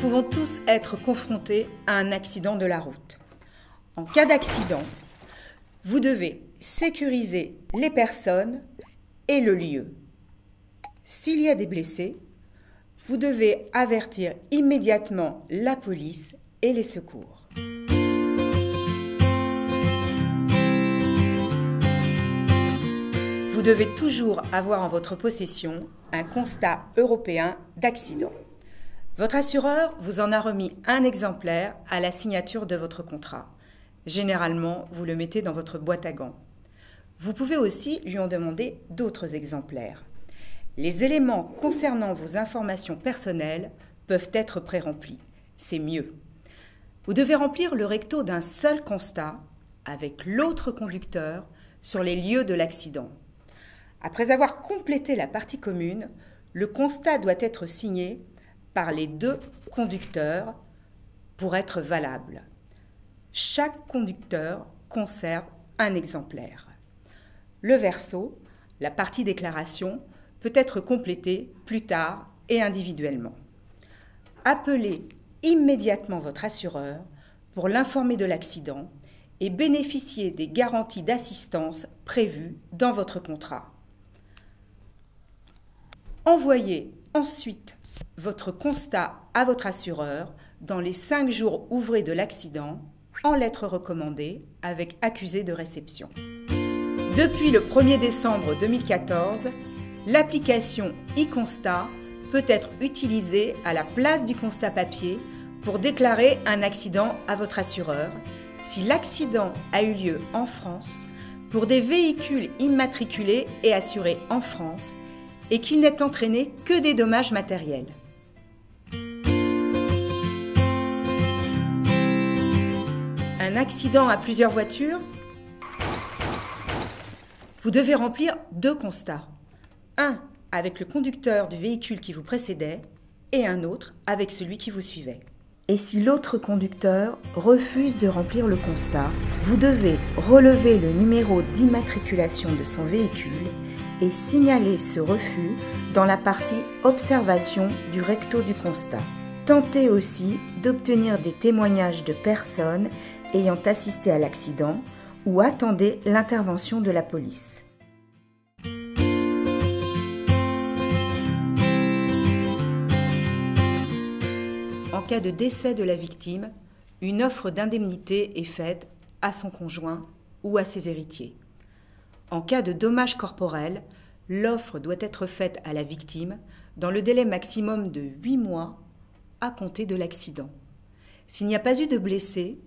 pouvons tous être confrontés à un accident de la route. En cas d'accident, vous devez sécuriser les personnes et le lieu. S'il y a des blessés, vous devez avertir immédiatement la police et les secours. Vous devez toujours avoir en votre possession un constat européen d'accident. Votre assureur vous en a remis un exemplaire à la signature de votre contrat. Généralement, vous le mettez dans votre boîte à gants. Vous pouvez aussi lui en demander d'autres exemplaires. Les éléments concernant vos informations personnelles peuvent être pré-remplis. C'est mieux. Vous devez remplir le recto d'un seul constat avec l'autre conducteur sur les lieux de l'accident. Après avoir complété la partie commune, le constat doit être signé par les deux conducteurs pour être valable. Chaque conducteur conserve un exemplaire. Le verso, la partie déclaration, peut être complété plus tard et individuellement. Appelez immédiatement votre assureur pour l'informer de l'accident et bénéficiez des garanties d'assistance prévues dans votre contrat. Envoyez ensuite votre constat à votre assureur dans les 5 jours ouvrés de l'accident en lettre recommandée avec accusé de réception. Depuis le 1er décembre 2014, l'application e-constat peut être utilisée à la place du constat papier pour déclarer un accident à votre assureur si l'accident a eu lieu en France pour des véhicules immatriculés et assurés en France et qu'il n'ait entraîné que des dommages matériels. Un accident à plusieurs voitures? Vous devez remplir 2 constats. Un avec le conducteur du véhicule qui vous précédait et un autre avec celui qui vous suivait. Et si l'autre conducteur refuse de remplir le constat, vous devez relever le numéro d'immatriculation de son véhicule et signaler ce refus dans la partie observation du recto du constat. Tentez aussi d'obtenir des témoignages de personnes ayant assisté à l'accident ou attendez l'intervention de la police. En cas de décès de la victime, une offre d'indemnité est faite à son conjoint ou à ses héritiers. En cas de dommages corporels, l'offre doit être faite à la victime dans le délai maximum de 8 mois à compter de l'accident. S'il n'y a pas eu de blessés,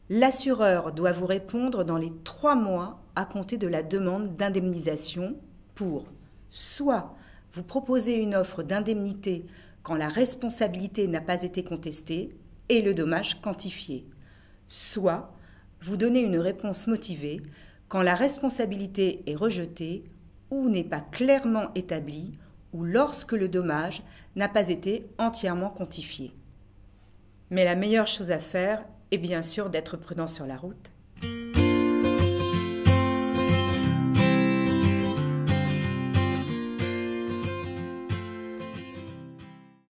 l'assureur doit vous répondre dans les 3 mois à compter de la demande d'indemnisation pour soit vous proposer une offre d'indemnité quand la responsabilité n'a pas été contestée et le dommage quantifié, soit vous donner une réponse motivée quand la responsabilité est rejetée ou n'est pas clairement établie ou lorsque le dommage n'a pas été entièrement quantifié. Mais la meilleure chose à faire est bien sûr d'être prudent sur la route